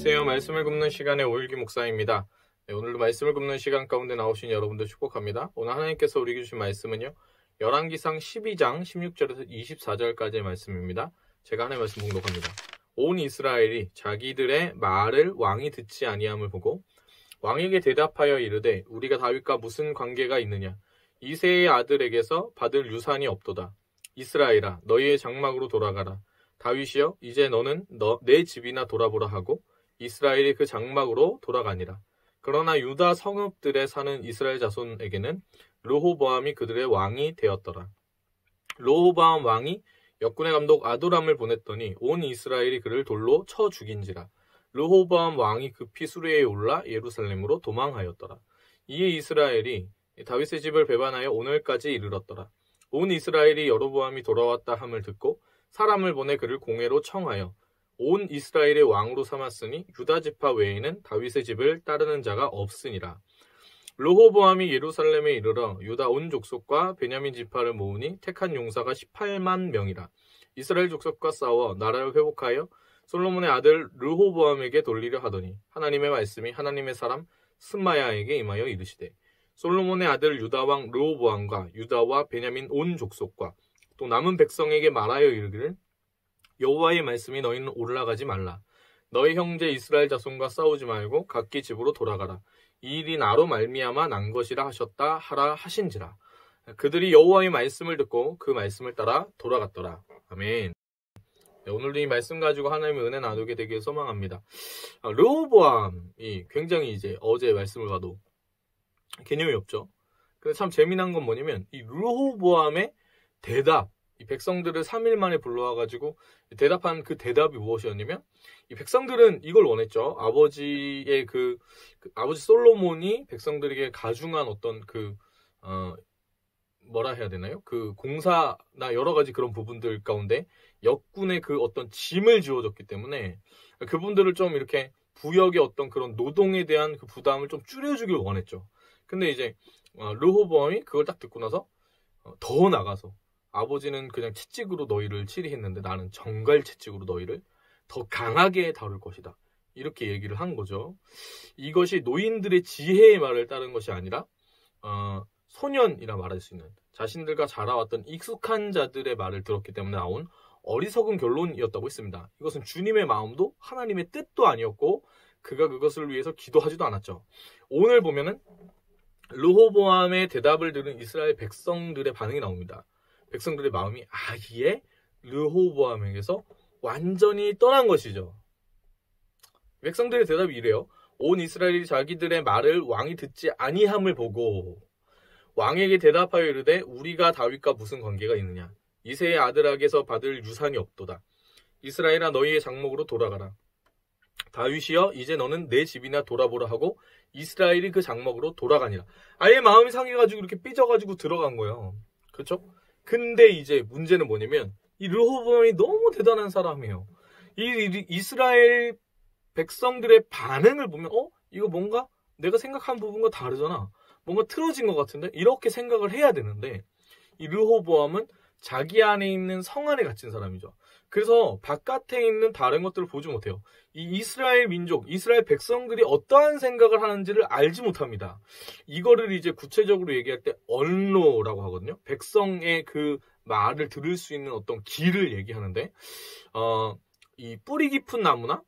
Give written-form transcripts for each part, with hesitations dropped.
안녕하세요. 말씀을 굽는 시간의 오일기 목사입니다. 네, 오늘도 말씀을 굽는 시간 가운데 나오신 여러분들 축복합니다. 오늘 하나님께서 우리에게 주신 말씀은요, 열왕기상 12장 16절에서 24절까지의 말씀입니다. 제가 하나님의 말씀 봉독합니다. 온 이스라엘이 자기들의 말을 왕이 듣지 아니함을 보고 왕에게 대답하여 이르되 우리가 다윗과 무슨 관계가 있느냐? 이새의 아들에게서 받을 유산이 없도다. 이스라엘아, 너희의 장막으로 돌아가라. 다윗이여, 이제 너는 내 집이나 돌아보라 하고 이스라엘이 그 장막으로 돌아가니라. 그러나 유다 성읍들에 사는 이스라엘 자손에게는 르호보암이 그들의 왕이 되었더라. 르호보암 왕이 역군의 감독 아도람을 보냈더니 온 이스라엘이 그를 돌로 쳐 죽인지라. 르호보암 왕이 급히 수레에 올라 예루살렘으로 도망하였더라. 이에 이스라엘이 다윗의 집을 배반하여 오늘까지 이르렀더라. 온 이스라엘이 여로보암이 돌아왔다 함을 듣고 사람을 보내 그를 공회로 청하여 온 이스라엘의 왕으로 삼았으니 유다 지파 외에는 다윗의 집을 따르는 자가 없으니라. 르호보암이 예루살렘에 이르러 유다 온 족속과 베냐민 지파를 모으니 택한 용사가 18만 명이라. 이스라엘 족속과 싸워 나라를 회복하여 솔로몬의 아들 르호보암에게 돌리려 하더니 하나님의 말씀이 하나님의 사람 스마야에게 임하여 이르시되 솔로몬의 아들 유다 왕 르호보암과 유다와 베냐민 온 족속과 또 남은 백성에게 말하여 이르기를 여호와의 말씀이 너희는 올라가지 말라. 너희 형제 이스라엘 자손과 싸우지 말고 각기 집으로 돌아가라. 이 일이 나로 말미암아 난 것이라 하셨다 하라 하신지라. 그들이 여호와의 말씀을 듣고 그 말씀을 따라 돌아갔더라. 아멘. 네, 오늘도 이 말씀 가지고 하나님의 은혜 나누게 되길 소망합니다. 르호보암이 굉장히 이제 어제 말씀을 봐도 개념이 없죠. 근데 참 재미난 건 뭐냐면 이 르호보암의 대답, 이 백성들을 3일 만에 불러와가지고 대답한 그 대답이 무엇이었냐면 이 백성들은 이걸 원했죠. 아버지의 아버지 솔로몬이 백성들에게 가중한 어떤 뭐라 해야 되나요? 그 공사나 여러 가지 그런 부분들 가운데 역군의 그 어떤 짐을 지어줬기 때문에 그분들을 좀 이렇게 부역의 어떤 그런 노동에 대한 그 부담을 좀 줄여주길 원했죠. 근데 이제 르호보암이 그걸 딱 듣고 나서 더 나가서 아버지는 그냥 채찍으로 너희를 치리했는데 나는 정갈 채찍으로 너희를 더 강하게 다룰 것이다. 이렇게 얘기를 한 거죠. 이것이 노인들의 지혜의 말을 따른 것이 아니라 소년이라 말할 수 있는 자신들과 자라왔던 익숙한 자들의 말을 들었기 때문에 나온 어리석은 결론이었다고 했습니다. 이것은 주님의 마음도 하나님의 뜻도 아니었고 그가 그것을 위해서 기도하지도 않았죠. 오늘 보면은 르호보암의 대답을 들은 이스라엘 백성들의 반응이 나옵니다. 백성들의 마음이 아예 르호보암에게서 완전히 떠난 것이죠. 백성들의 대답이 이래요. 온 이스라엘이 자기들의 말을 왕이 듣지 아니함을 보고 왕에게 대답하여 이르되 우리가 다윗과 무슨 관계가 있느냐? 이새의 아들에게서 받을 유산이 없도다. 이스라엘아, 너희의 장목으로 돌아가라. 다윗이여, 이제 너는 내 집이나 돌아보라 하고 이스라엘이 그 장막으로 돌아가니라. 아예 마음이 상해가지고 이렇게 삐져가지고 들어간 거예요. 그렇죠? 근데 이제 문제는 뭐냐면 이 르호보암이 너무 대단한 사람이에요. 이 이스라엘 백성들의 반응을 보면 이거 뭔가 내가 생각한 부분과 다르잖아. 뭔가 틀어진 것 같은데? 이렇게 생각을 해야 되는데 이 르호보암은 자기 안에 있는 성 안에 갇힌 사람이죠. 그래서 바깥에 있는 다른 것들을 보지 못해요. 이 이스라엘 민족, 이스라엘 백성들이 어떠한 생각을 하는지를 알지 못합니다. 이거를 이제 구체적으로 얘기할 때 언로라고 하거든요. 백성의 그 말을 들을 수 있는 어떤 길을 얘기하는데 이 뿌리 깊은 나무나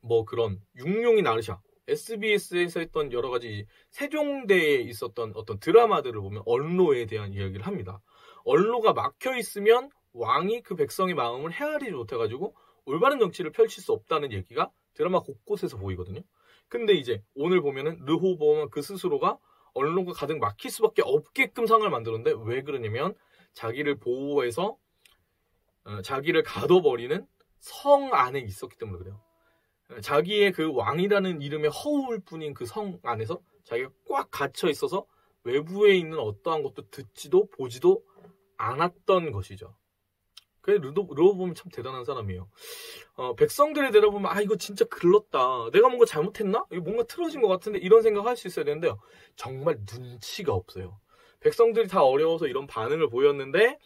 뭐 그런 육룡이 나르샤, SBS에서 했던 여러 가지 세종대에 있었던 어떤 드라마들을 보면 언로에 대한 이야기를 합니다. 언로가 막혀 있으면 왕이 그 백성의 마음을 헤아리지 못해가지고 올바른 정치를 펼칠 수 없다는 얘기가 드라마 곳곳에서 보이거든요. 근데 이제 오늘 보면은 르호보암은 그 스스로가 언론과 가득 막힐 수밖에 없게끔 상을 만들었는데 왜 그러냐면 자기를 보호해서 자기를 가둬버리는 성 안에 있었기 때문에 그래요. 자기의 그 왕이라는 이름의 허울 뿐인 그 성 안에서 자기가 꽉 갇혀 있어서 외부에 있는 어떠한 것도 듣지도 보지도 않았던 것이죠. 그래 르호보암이 참 대단한 사람이에요. 백성들의 대답보면 이거 진짜 글렀다. 내가 뭔가 잘못했나? 이거 뭔가 틀어진 것 같은데 이런 생각할 수 있어야 되는데요. 정말 눈치가 없어요. 백성들이 다 어려워서 이런 반응을 보였는데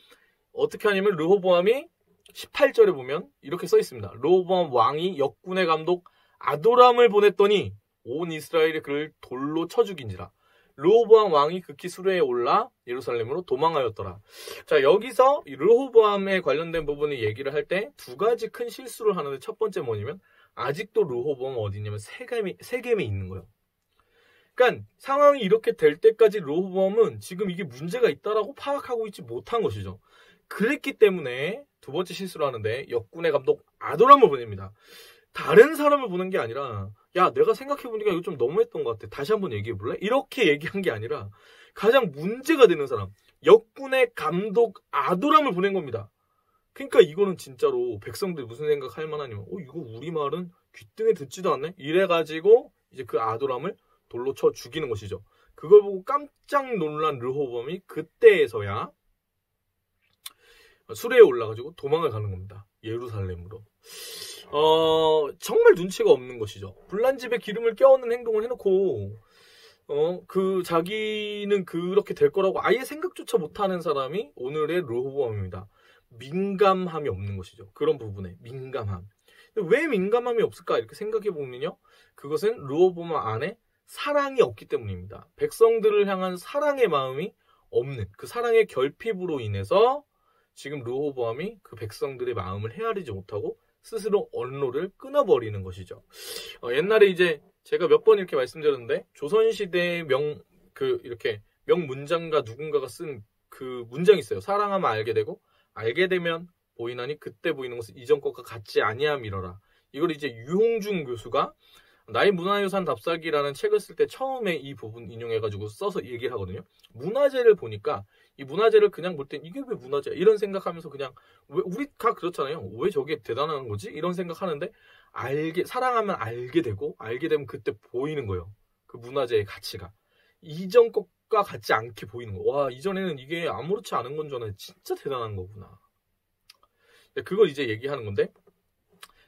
어떻게 하냐면 르호보암이 18절에 보면 이렇게 써 있습니다. 르호보암 왕이 역군의 감독 아도람을 보냈더니 온 이스라엘이 그를 돌로 쳐 죽인지라. 르호보암 왕이 극히 수레에 올라 예루살렘으로 도망하였더라. 자, 여기서 이 르호보암에 관련된 부분을 얘기를 할 때 두 가지 큰 실수를 하는데, 첫 번째 뭐냐면 아직도 르호보암은 어디냐면 세겜에 있는 거예요. 그러니까 상황이 이렇게 될 때까지 르호보암은 지금 이게 문제가 있다라고 파악하고 있지 못한 것이죠. 그랬기 때문에 두 번째 실수를 하는데 역군의 감독 아도람을 보냅니다. 다른 사람을 보는 게 아니라, 야, 내가 생각해보니까 이거 좀 너무했던 것 같아, 다시 한번 얘기해볼래? 이렇게 얘기한 게 아니라 가장 문제가 되는 사람, 역군의 감독 아도람을 보낸 겁니다. 그러니까 이거는 진짜로 백성들이 무슨 생각할 만하냐면, 이거 우리 말은 귀등에 듣지도 않네? 이래가지고 이제 그 아도람을 돌로 쳐 죽이는 것이죠. 그걸 보고 깜짝 놀란 르호보암이 그때에서야 수레에 올라가지고 도망을 가는 겁니다. 예루살렘으로. 정말 눈치가 없는 것이죠. 불난 집에 기름을 껴얹는 행동을 해놓고, 자기는 그렇게 될 거라고 아예 생각조차 못하는 사람이 오늘의 르호보암입니다. 민감함이 없는 것이죠. 그런 부분에 민감함. 왜 민감함이 없을까 이렇게 생각해보면요, 그것은 르호보암 안에 사랑이 없기 때문입니다. 백성들을 향한 사랑의 마음이 없는, 그 사랑의 결핍으로 인해서 지금 르호보암이 그 백성들의 마음을 헤아리지 못하고 스스로 언로를 끊어버리는 것이죠. 옛날에 이제 제가 몇 번 이렇게 말씀드렸는데, 조선시대의 이렇게 명문장가 누군가가 쓴 그 문장이 있어요. 사랑하면 알게 되고, 알게 되면 보이나니 그때 보이는 것은 이전 것과 같지 아니함이러라. 이걸 이제 유홍준 교수가 나의 문화유산 답사기라는 책을 쓸 때 처음에 이 부분 인용해가지고 써서 얘기를 하거든요. 문화재를 보니까 이 문화재를 그냥 볼 땐 이게 왜 문화재야? 이런 생각하면서 그냥, 왜 우리가 그렇잖아요. 왜 저게 대단한 거지? 이런 생각하는데, 사랑하면 알게 되고, 알게 되면 그때 보이는 거예요. 그 문화재의 가치가. 이전 것과 같지 않게 보이는 거. 와, 이전에는 이게 아무렇지 않은 건 줄 알았는데 진짜 대단한 거구나. 그걸 이제 얘기하는 건데,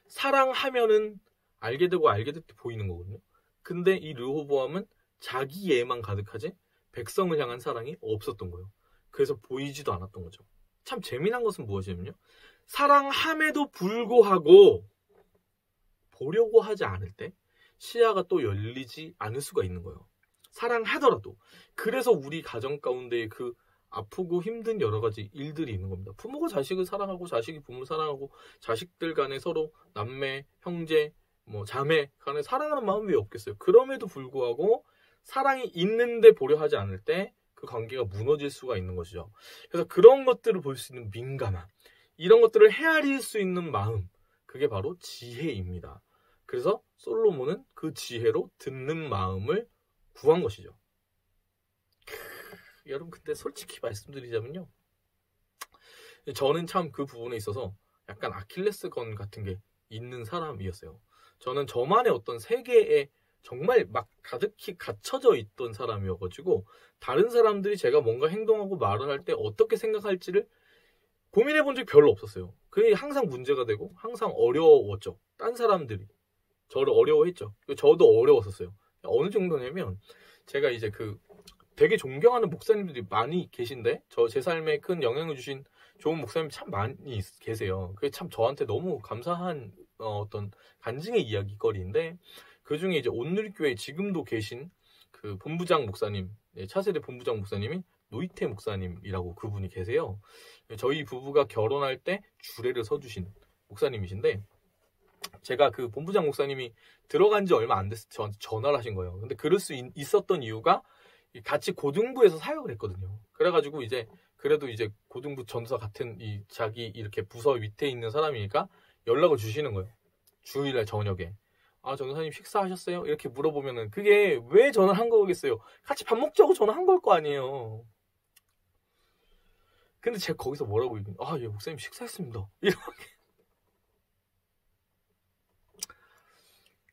사랑하면은 알게 되고 알게 될 때 보이는 거거든요. 근데 이 르호보암은 자기애만 가득하지 백성을 향한 사랑이 없었던 거예요. 그래서 보이지도 않았던 거죠. 참 재미난 것은 무엇이냐면요, 사랑함에도 불구하고 보려고 하지 않을 때 시야가 또 열리지 않을 수가 있는 거예요. 사랑하더라도. 그래서 우리 가정 가운데 그 아프고 힘든 여러 가지 일들이 있는 겁니다. 부모가 자식을 사랑하고 자식이 부모를 사랑하고 자식들 간에 서로 남매, 형제, 자매 간에 사랑하는 마음이 왜 없겠어요? 그럼에도 불구하고 사랑이 있는데 보려 하지 않을 때 그 관계가 무너질 수가 있는 것이죠. 그래서 그런 것들을 볼 수 있는 민감함, 이런 것들을 헤아릴 수 있는 마음, 그게 바로 지혜입니다. 그래서 솔로몬은 그 지혜로 듣는 마음을 구한 것이죠. 여러분, 근데 솔직히 말씀드리자면요, 저는 참 그 부분에 있어서 약간 아킬레스건 같은 게 있는 사람이었어요. 저는 저만의 어떤 세계에 정말 막 가득히 갇혀져 있던 사람이어가지고, 다른 사람들이 제가 뭔가 행동하고 말을 할 때 어떻게 생각할지를 고민해 본 적이 별로 없었어요. 그게 항상 문제가 되고 항상 어려웠죠. 딴 사람들이 저를 어려워했죠. 저도 어려웠었어요. 어느 정도냐면, 제가 이제 되게 존경하는 목사님들이 많이 계신데, 제 삶에 큰 영향을 주신 좋은 목사님 참 많이 계세요. 그게 참 저한테 너무 감사한 어떤 간증의 이야기거리인데, 그 중에 이제 온누리교회 지금도 계신 그 본부장 목사님, 차세대 본부장 목사님이 노이태 목사님이라고 그분이 계세요. 저희 부부가 결혼할 때 주례를 서주신 목사님이신데, 제가 그 본부장 목사님이 들어간 지 얼마 안 됐을 때 저한테 전화를 하신 거예요. 근데 그럴 수 있었던 이유가, 같이 고등부에서 사역을 했거든요. 그래가지고 그래도 이제 고등부 전사 같은 자기 이렇게 부서 밑에 있는 사람이니까 연락을 주시는 거예요. 주일날 저녁에. 전사님 식사하셨어요? 이렇게 물어보면은, 그게 왜 전화를 한 거겠어요? 같이 밥 먹자고 전화한 걸 거 아니에요. 근데 제가 거기서 뭐라고 얘기해요? 예, 목사님 식사했습니다. 이렇게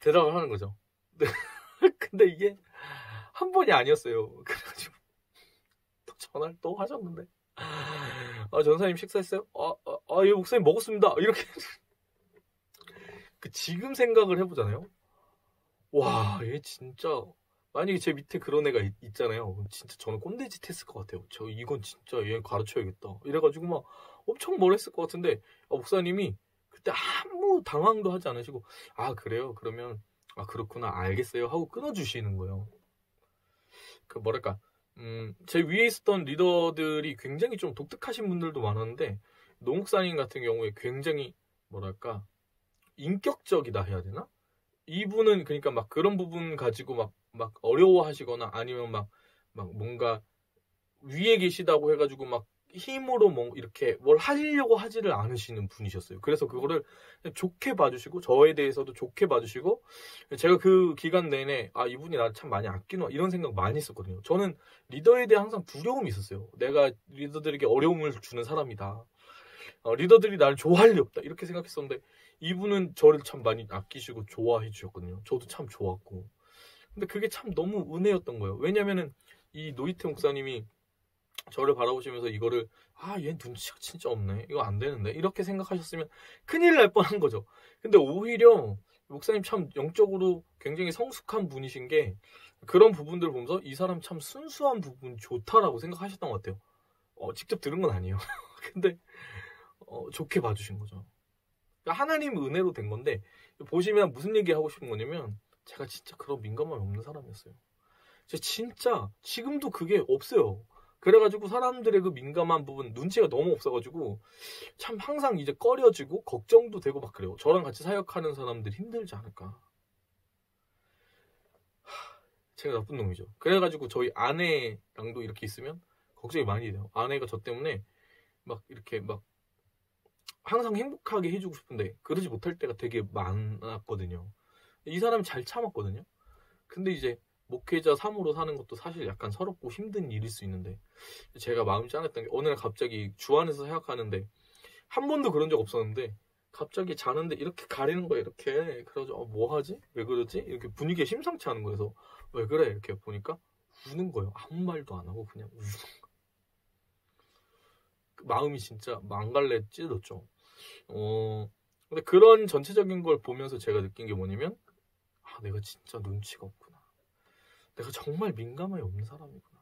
대답을 하는 거죠. 근데 이게 한 번이 아니었어요. 그래가지고 또 전화를 또 하셨는데, 전사님 식사했어요? 예, 목사님 먹었습니다. 이렇게. 지금 생각을 해보잖아요. 와, 얘 진짜, 만약에 제 밑에 그런 애가 있잖아요. 그럼 진짜 저는 꼰대짓 했을 것 같아요. 이건 진짜 얘 가르쳐야겠다. 이래가지고 막 엄청 뭘 했을 것 같은데, 목사님이 그때 아무 당황도 하지 않으시고, 그래요? 그러면 아 그렇구나 알겠어요 하고 끊어주시는 거예요. 그 뭐랄까 제 위에 있었던 리더들이 굉장히 좀 독특하신 분들도 많았는데 노 목사님 같은 경우에 굉장히 뭐랄까 인격적이다 해야 되나? 이분은 그러니까 막 그런 부분 가지고 막 어려워하시거나 아니면 막 뭔가 위에 계시다고 해가지고 막 힘으로 뭐 이렇게 뭘 하려고 하지를 않으시는 분이셨어요. 그래서 그거를 좋게 봐주시고 저에 대해서도 좋게 봐주시고 제가 그 기간 내내 아 이분이 나를 참 많이 아끼나 이런 생각 많이 했었거든요. 저는 리더에 대해 항상 두려움이 있었어요. 내가 리더들에게 어려움을 주는 사람이다. 리더들이 나를 좋아할 리 없다 이렇게 생각했었는데 이분은 저를 참 많이 아끼시고 좋아해 주셨거든요. 저도 참 좋았고 근데 그게 참 너무 은혜였던 거예요. 왜냐면은 이 노이트 목사님이 저를 바라보시면서 이거를 얘 눈치가 진짜 없네 이거 안 되는데 이렇게 생각하셨으면 큰일 날 뻔한 거죠. 근데 오히려 목사님 참 영적으로 굉장히 성숙한 분이신 게 그런 부분들을 보면서 이 사람 참 순수한 부분 좋다라고 생각하셨던 것 같아요. 직접 들은 건 아니에요. 근데 좋게 봐주신 거죠. 그러니까 하나님 은혜로 된 건데 보시면 무슨 얘기 하고 싶은 거냐면 제가 진짜 그런 민감함이 없는 사람이었어요. 제가 진짜 지금도 그게 없어요. 그래가지고 사람들의 그 민감한 부분 눈치가 너무 없어가지고 참 항상 이제 꺼려지고 걱정도 되고 막 그래요. 저랑 같이 사역하는 사람들이 힘들지 않을까. 제가 나쁜 놈이죠. 그래가지고 저희 아내랑도 이렇게 있으면 걱정이 많이 돼요. 아내가 저 때문에 막 이렇게 막 항상 행복하게 해주고 싶은데 그러지 못할 때가 되게 많았거든요. 이 사람이 잘 참았거든요. 근데 이제 목회자 3으로 사는 것도 사실 약간 서럽고 힘든 일일 수 있는데 제가 마음이 짠했던 게 어느 날 갑자기 주 안에서 생각하는데 한 번도 그런 적 없었는데 갑자기 자는데 이렇게 가리는 거예요. 이렇게 그래가지고 뭐 하지? 왜 그러지? 이렇게 분위기가 심상치 않은 거여서 왜 그래? 이렇게 보니까 우는 거예요. 아무 말도 안 하고 그냥 우는 거예요. 마음이 진짜 망갈래 찢어졌죠. 근데 그런 전체적인 걸 보면서 제가 느낀 게 뭐냐면 내가 진짜 눈치가 없구나. 내가 정말 민감함이 없는 사람이구나.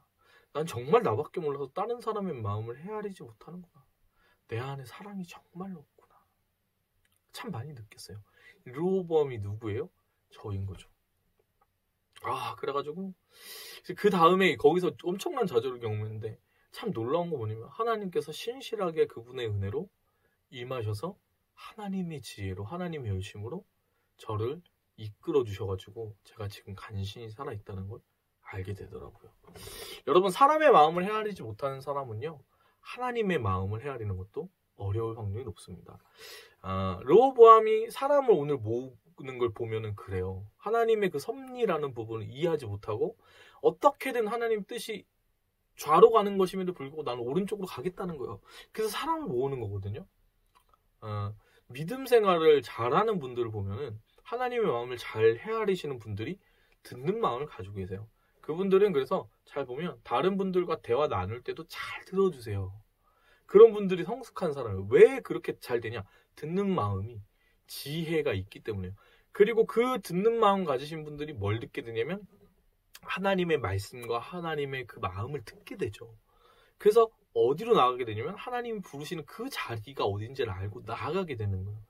난 정말 나밖에 몰라서 다른 사람의 마음을 헤아리지 못하는구나. 내 안에 사랑이 정말 없구나. 참 많이 느꼈어요. 르호보암이 누구예요? 저인 거죠. 그래가지고 그 다음에 거기서 엄청난 좌절을 경험했는데 참 놀라운 거 뭐냐면 하나님께서 신실하게 그분의 은혜로 임하셔서 하나님의 지혜로 하나님의 열심으로 저를 이끌어 주셔가지고 제가 지금 간신히 살아있다는 걸 알게 되더라고요. 여러분 사람의 마음을 헤아리지 못하는 사람은요 하나님의 마음을 헤아리는 것도 어려울 확률이 높습니다. 르호보암이 사람을 오늘 모으는 걸 보면은 그래요. 하나님의 그 섭리라는 부분을 이해하지 못하고 어떻게든 하나님 뜻이 좌로 가는 것임에도 불구하고 나는 오른쪽으로 가겠다는 거예요. 그래서 사람을 모으는 거거든요. 믿음 생활을 잘하는 분들을 보면은 하나님의 마음을 잘 헤아리시는 분들이 듣는 마음을 가지고 계세요. 그분들은 그래서 잘 보면 다른 분들과 대화 나눌 때도 잘 들어주세요. 그런 분들이 성숙한 사람이에요. 왜 그렇게 잘 되냐? 듣는 마음이 지혜가 있기 때문에요. 그리고 그 듣는 마음 가지신 분들이 뭘 듣게 되냐면 하나님의 말씀과 하나님의 그 마음을 듣게 되죠. 그래서 어디로 나가게 되냐면 하나님이 부르시는 그 자리가 어딘지를 알고 나아가게 되는 거예요.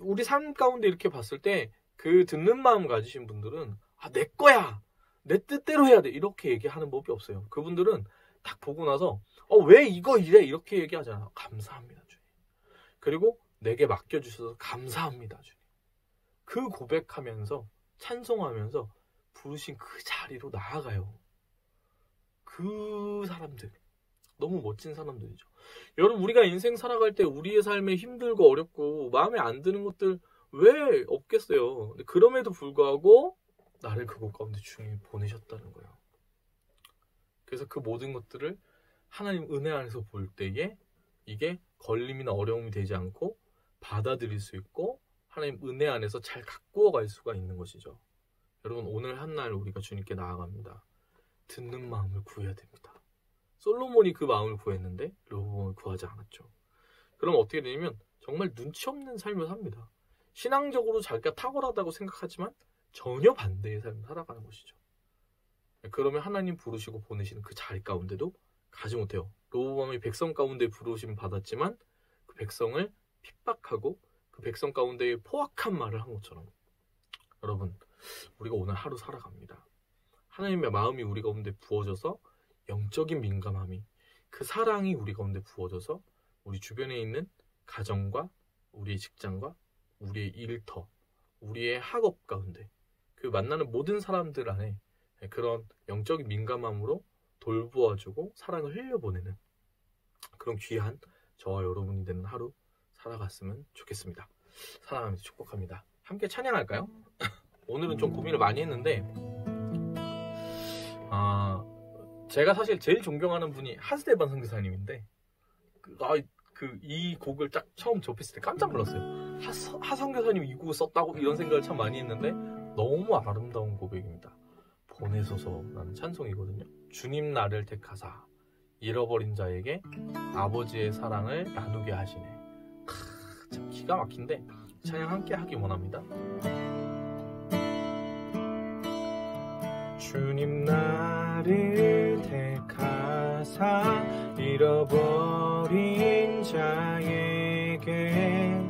우리 삶 가운데 이렇게 봤을 때 그 듣는 마음 가지신 분들은 내 거야! 내 뜻대로 해야 돼! 이렇게 얘기하는 법이 없어요. 그분들은 딱 보고 나서 왜 이거 이래? 이렇게 얘기하잖아요. 감사합니다 주님. 그리고 내게 맡겨주셔서 감사합니다 주님. 그 고백하면서 찬송하면서 부르신 그 자리로 나아가요. 그 사람들 너무 멋진 사람들이죠. 여러분 우리가 인생 살아갈 때 우리의 삶에 힘들고 어렵고 마음에 안 드는 것들 왜 없겠어요. 근데 그럼에도 불구하고 나를 그곳 가운데 주님이 보내셨다는 거예요. 그래서 그 모든 것들을 하나님 은혜 안에서 볼 때에 이게 걸림이나 어려움이 되지 않고 받아들일 수 있고 하나님 은혜 안에서 잘 가꾸어 갈 수가 있는 것이죠. 여러분 오늘 한날 우리가 주님께 나아갑니다. 듣는 마음을 구해야 됩니다. 솔로몬이 그 마음을 구했는데 르호보암을 구하지 않았죠. 그럼 어떻게 되냐면 정말 눈치 없는 삶을 삽니다. 신앙적으로 자기가 탁월하다고 생각하지만 전혀 반대의 삶을 살아가는 것이죠. 그러면 하나님 부르시고 보내시는 그 자리 가운데도 가지 못해요. 르호보암이 백성 가운데 부르심 받았지만 그 백성을 핍박하고 그 백성 가운데 포악한 말을 한 것처럼 여러분, 우리가 오늘 하루 살아갑니다. 하나님의 마음이 우리 가운데 부어져서 영적인 민감함이, 그 사랑이 우리 가운데 부어져서 우리 주변에 있는 가정과 우리의 직장과 우리의 일터, 우리의 학업 가운데 그 만나는 모든 사람들 안에 그런 영적인 민감함으로 돌보아주고 사랑을 흘려보내는 그런 귀한 저와 여러분이 되는 하루 살아갔으면 좋겠습니다. 사랑합니다. 축복합니다. 함께 찬양할까요? 오늘은 좀 고민을 많이 했는데 제가 사실 제일 존경하는 분이 하스데반 선교사님인데 이 곡을 딱 처음 접했을 때 깜짝 놀랐어요. 하 선교사님이 이 곡을 썼다고 이런 생각을 참 많이 했는데 너무 아름다운 고백입니다. 보내소서라는 찬송이거든요. 주님 나를 택하사 잃어버린 자에게 아버지의 사랑을 나누게 하시네. 참 기가 막힌데 찬양 함께 하기 원합니다. 주님 나를 택하사 잃어버린 자에게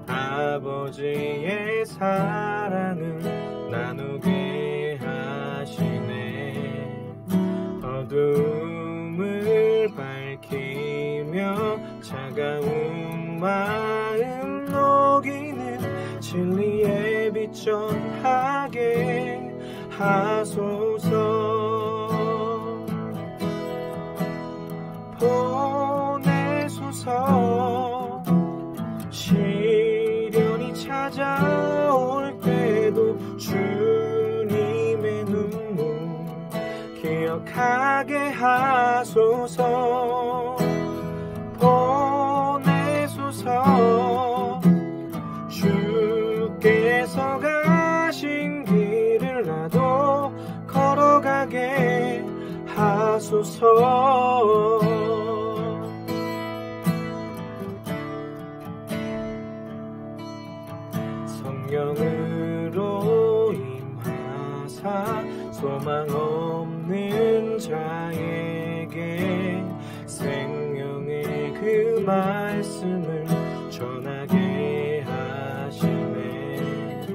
아버지의 사랑을 나누게 하시네. 어둠을 밝히며 차가운 마음 녹이는 진리의 빛 전하게 하소서. 보내소서. 시련이 찾아올 때도 주님의 눈물 기억하게 하소서. 보내소서. 주께서 가신 길을 나도 걸어가게 하소서. 성령으로 임하사 소망 없는 자에게 생명의 그 말씀을 전하게 하시네.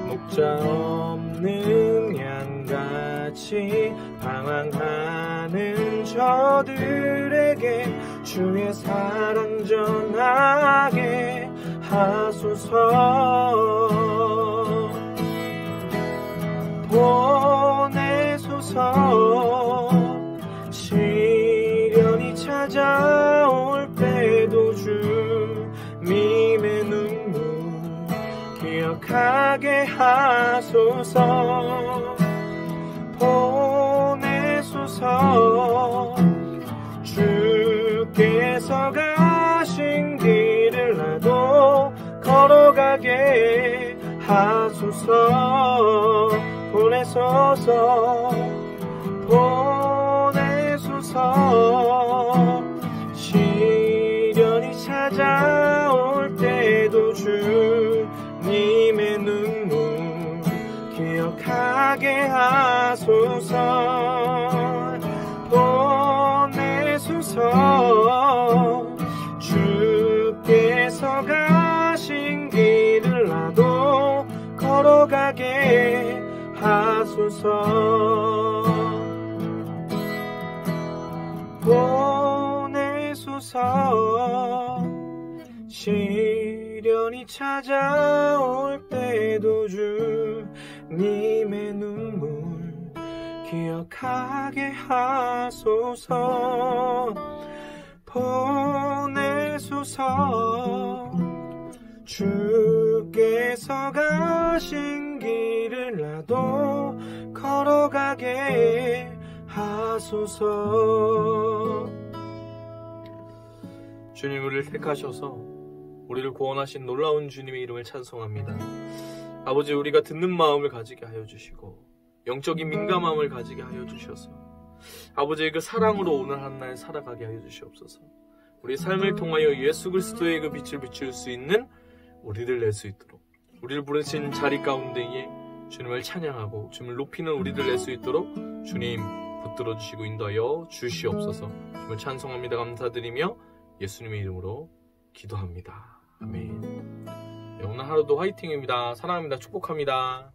목자 없는 양같이 방황하는 저들에게 주의 사랑 전하게 하소서. 보내소서. 시련이 찾아올 때도 주님의 눈물 기억하게 하소서. 보내소서. 주께서 가신 길을 나도 걸어가게 하소서. 보내소서. 보내소서. 시련이 찾아올 때도 주님의 눈물 기억하게 하소서. 보내소서. 주께서 가신 길을 나도 걸어가게 하소서. 보내소서. 시련이 찾아올 때도 주님의 눈물 기억하게 하소서. 보내소서. 주께서 가신 길을 나도 걸어가게 하소서. 주님 우리를 택하셔서 우리를 구원하신 놀라운 주님의 이름을 찬송합니다. 아버지, 우리가 듣는 마음을 가지게 하여 주시고 영적인 민감함을 가지게 하여 주셔서 아버지의 그 사랑으로 오늘 한 날 살아가게 하여 주시옵소서. 우리 삶을 통하여 예수 그리스도의 그 빛을 비출 수 있는 우리들 낼 수 있도록, 우리를 부르신 자리 가운데에 주님을 찬양하고 주님을 높이는 우리들 낼 수 있도록 주님 붙들어 주시고 인도하여 주시옵소서. 주님을 찬송합니다. 감사드리며 예수님의 이름으로 기도합니다. 아멘. 네, 오늘 하루도 화이팅입니다. 사랑합니다. 축복합니다.